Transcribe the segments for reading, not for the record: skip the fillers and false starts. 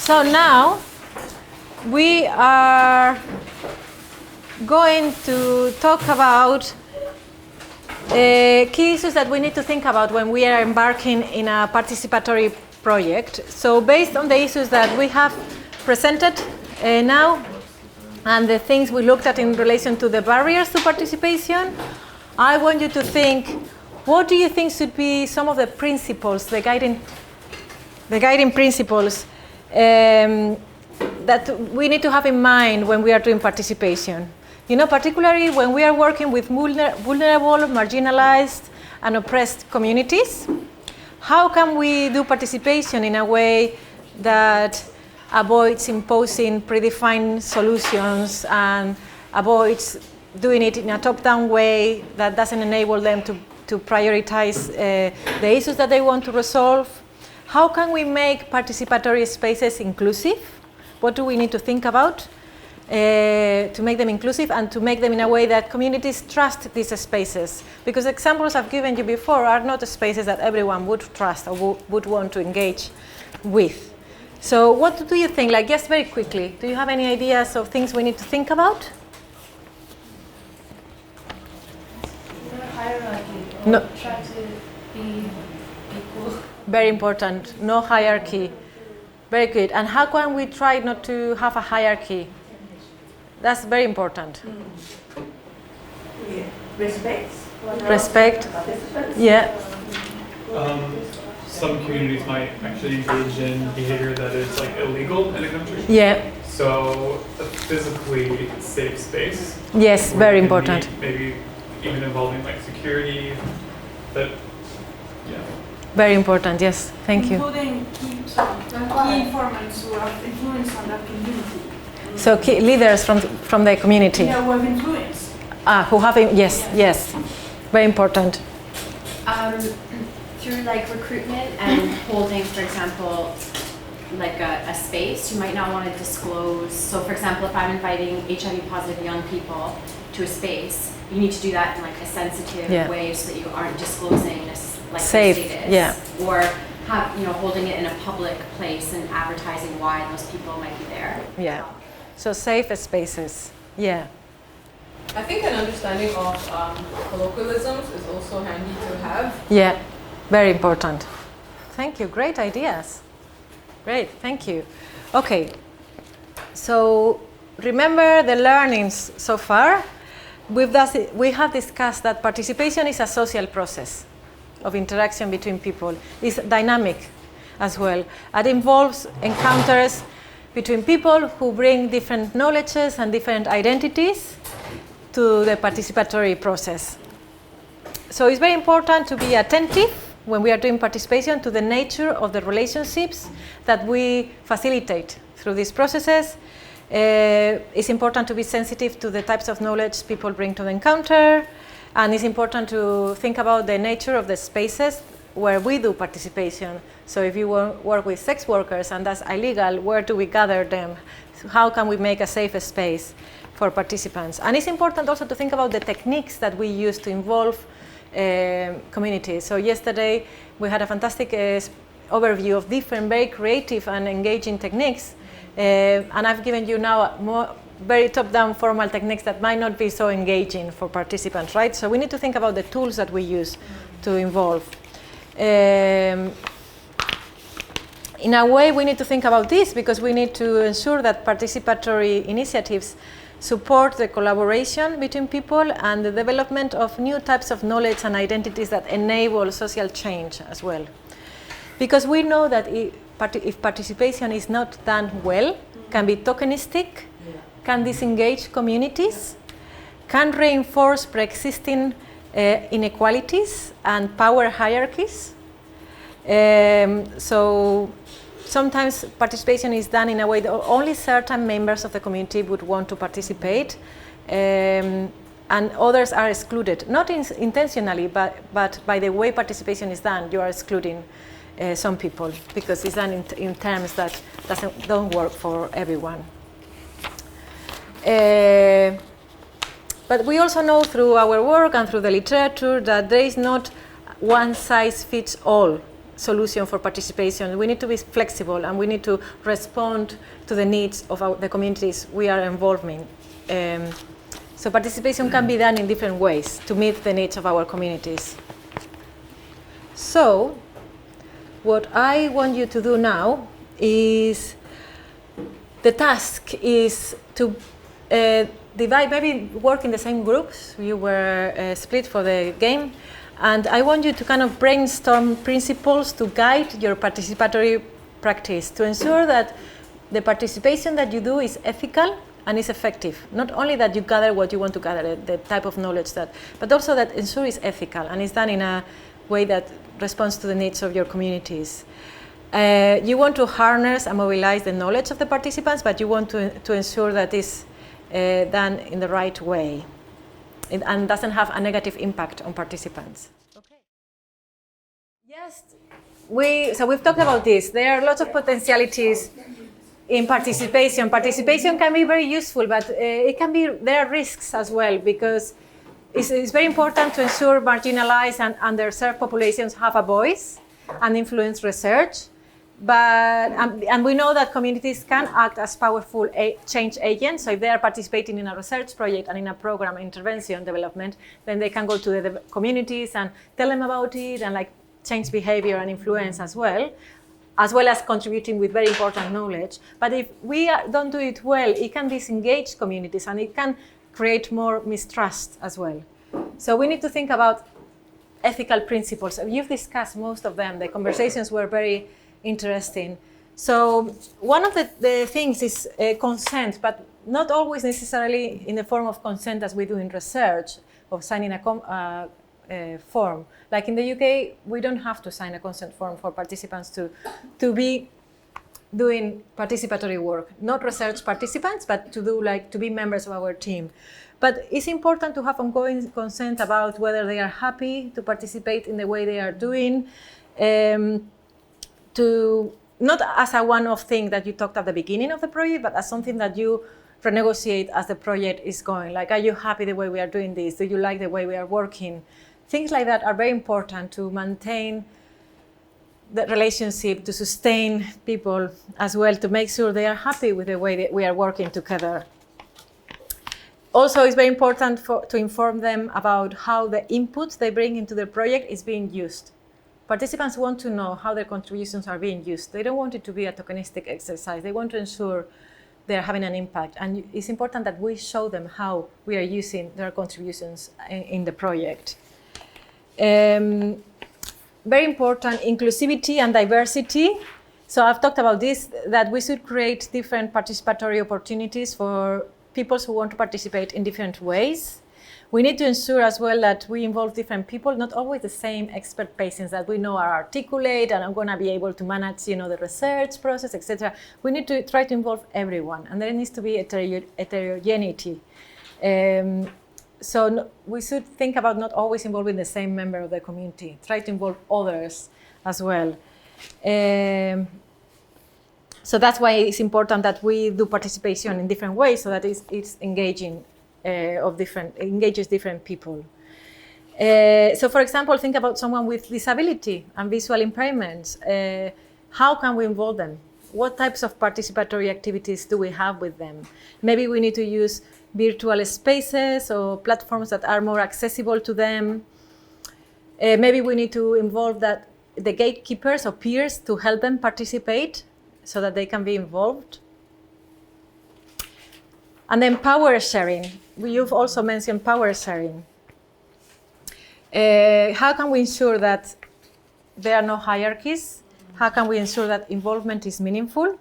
So now we are going to talk about key issues that we need to think about when we are embarking in a participatory project. So based on the issues that we have presented now and the things we looked at in relation to the barriers to participation, I want you to think, what do you think should be some of the principles, the guiding principles that we need to have in mind when we are doing participation? You know, particularly when we are working with vulnerable, marginalized, and oppressed communities, how can we do participation in a way that avoids imposing predefined solutions and avoids doing it in a top-down way that doesn't enable them to prioritize the issues that they want to resolve? How can we make participatory spaces inclusive? What do we need to think about to make them inclusive and to make them in a way that communities trust these spaces? Because examples I've given you before are not the spaces that everyone would trust or would want to engage with. So what do you think? Like, just very quickly, do you have any ideas of things we need to think about? No hierarchy. No. Try to be equal. Very important. No hierarchy. Very good. And how can we try not to have a hierarchy? That's very important. Yeah. Respect. Respect. Yeah. Some communities might actually engage in behavior that is like illegal in a country. Yeah. So a physically safe space. Yes, very important. Maybe even involving like security. That, yeah. Very important. Yes. Thank you. Including key informants who have influence on that community. So key leaders from the community. Yeah, who have influence. Who have, yes, yes. Very important. Through like recruitment and holding, for example, like a space, you might not want to disclose. So for example, if I'm inviting HIV positive young people to a space, you need to do that in like a sensitive way so that you aren't disclosing like safe, status. yeah. Or have, holding it in a public place and advertising why those people might be there. Yeah. So safe spaces. Yeah. I think an understanding of colloquialisms is also handy to have. Yeah. Very important. Thank you. Great ideas. Great. Thank you. Okay. So remember the learnings so far. We have discussed that participation is a social process of interaction between people. It's dynamic as well. It involves encounters between people who bring different knowledges and different identities to the participatory process. So it's very important to be attentive when we are doing participation to the nature of the relationships that we facilitate through these processes. It's important to be sensitive to the types of knowledge people bring to the encounter, and it's important to think about the nature of the spaces where we do participation. So if you work with sex workers and that's illegal, where do we gather them? So how can we make a safe space for participants? And it's important also to think about the techniques that we use to involve communities. So yesterday we had a fantastic overview of different very creative and engaging techniques, and I've given you now more very top-down formal techniques that might not be so engaging for participants, right? So we need to think about the tools that we use to involve. In a way, we need to think about this because we need to ensure that participatory initiatives support the collaboration between people and the development of new types of knowledge and identities that enable social change as well. Because we know that if participation is not done well, can be tokenistic, can disengage communities, can reinforce pre-existing inequalities and power hierarchies. So sometimes participation is done in a way that only certain members of the community would want to participate, and others are excluded, not intentionally, but by the way participation is done, you are excluding some people because it's done in terms that don't work for everyone. But we also know through our work and through the literature that there is not one size fits all solution for participation. We need to be flexible, and we need to respond to the needs of the communities we are involving. So participation can be done in different ways to meet the needs of our communities. So what I want you to do now is, the task is to divide, maybe work in the same groups. You were split for the game. And I want you to kind of brainstorm principles to guide your participatory practice, to ensure that the participation that you do is ethical and is effective. Not only that you gather what you want to gather, the type of knowledge that, but also that ensure is ethical and is done in a way that responds to the needs of your communities. You want to harness and mobilize the knowledge of the participants, but you want to ensure that it's done in the right way and doesn't have a negative impact on participants. Okay. Yes, so we've talked about this. There are lots of potentialities in participation. Participation can be very useful, but there are risks as well, because it's very important to ensure marginalized and underserved populations have a voice and influence research. And we know that communities can act as powerful change agents. So if they are participating in a research project and in a program, intervention, development, then they can go to the communities and tell them about it and like change behavior and influence as well as contributing with very important knowledge. But if we don't do it well, it can disengage communities and it can create more mistrust as well. So we need to think about ethical principles. You've discussed most of them. The conversations were very interesting. So one of the things is consent, but not always necessarily in the form of consent as we do in research, of signing a form. Like in the UK, we don't have to sign a consent form for participants to be doing participatory work. Not research participants, but to be members of our team. But it's important to have ongoing consent about whether they are happy to participate in the way they are doing. Not as a one-off thing that you talked at the beginning of the project, but as something that you renegotiate as the project is going. Like, are you happy the way we are doing this? Do you like the way we are working? Things like that are very important to maintain the relationship, to sustain people as well, to make sure they are happy with the way that we are working together. Also, it's very important to inform them about how the inputs they bring into the project is being used. Participants want to know how their contributions are being used. They don't want it to be a tokenistic exercise. They want to ensure they're having an impact. And it's important that we show them how we are using their contributions in the project. Very important, inclusivity and diversity. So I've talked about this, that we should create different participatory opportunities for people who want to participate in different ways. We need to ensure as well that we involve different people, not always the same expert patients that we know are articulate and are going to be able to manage, the research process, etc. We need to try to involve everyone, and there needs to be heterogeneity. So we should think about not always involving the same member of the community. Try to involve others as well. So that's why it's important that we do participation in different ways, so that it's engaging. Engages different people. So for example, think about someone with disability and visual impairments. How can we involve them? What types of participatory activities do we have with them? Maybe we need to use virtual spaces or platforms that are more accessible to them. Maybe we need to involve the gatekeepers or peers to help them participate so that they can be involved. And then power sharing. You've also mentioned power sharing. How can we ensure that there are no hierarchies? How can we ensure that involvement is meaningful?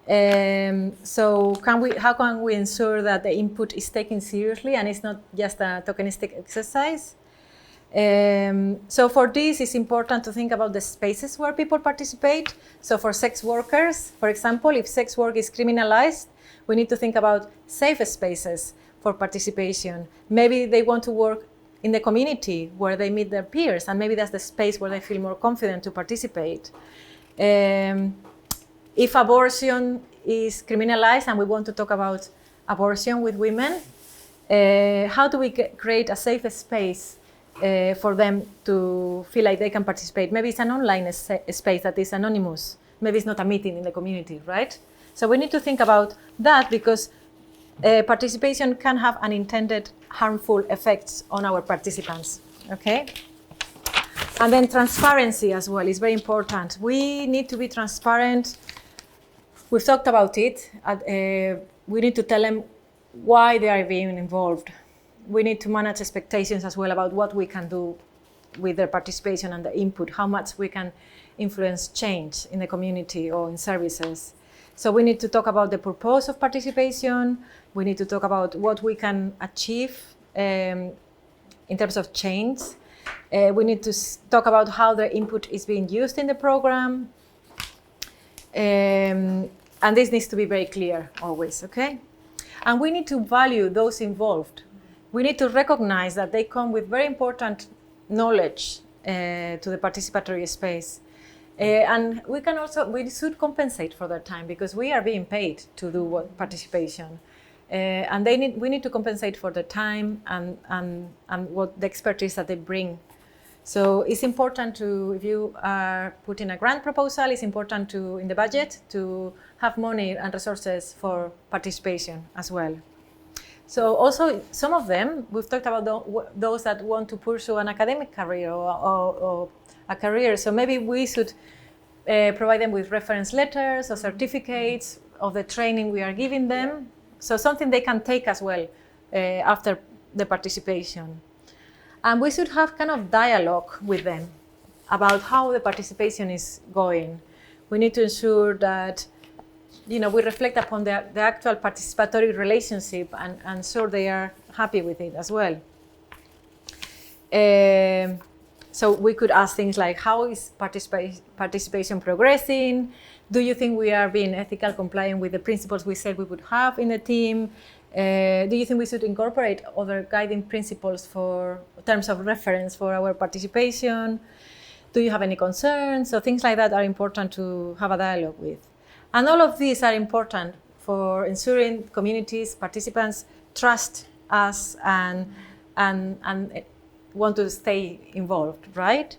So how can we ensure that the input is taken seriously and it's not just a tokenistic exercise? So for this, it's important to think about the spaces where people participate. So for sex workers, for example, if sex work is criminalized, we need to think about safe spaces for participation. Maybe they want to work in the community where they meet their peers, and maybe that's the space where they feel more confident to participate. If abortion is criminalized and we want to talk about abortion with women, how do we create a safe space for them to feel like they can participate. Maybe it's an online space that is anonymous. Maybe it's not a meeting in the community, right? So we need to think about that, because participation can have unintended harmful effects on our participants, okay? And then transparency as well is very important. We need to be transparent. We've talked about it. We need to tell them why they are being involved. We need to manage expectations as well about what we can do with their participation and the input, how much we can influence change in the community or in services. So we need to talk about the purpose of participation. We need to talk about what we can achieve in terms of change. We need to talk about how their input is being used in the program. And this needs to be very clear always, okay? And we need to value those involved. We need to recognize that they come with very important knowledge to the participatory space. And we should compensate for their time, because we are being paid to do participation. And we need to compensate for the time and what the expertise that they bring. So it's important to, if you are putting a grant proposal, it's important to, in the budget, to have money and resources for participation as well. So also, some of them, we've talked about those that want to pursue an academic career or a career. So maybe we should provide them with reference letters or certificates of the training we are giving them. So something they can take as well after the participation. And we should have kind of dialogue with them about how the participation is going. We need to ensure that, we reflect upon the actual participatory relationship and ensure they are happy with it as well. So we could ask things like, how is participation progressing? Do you think we are being ethical, compliant with the principles we said we would have in the team? Do you think we should incorporate other guiding principles for terms of reference for our participation? Do you have any concerns? So things like that are important to have a dialogue with. And all of these are important for ensuring communities, participants trust us and want to stay involved, right?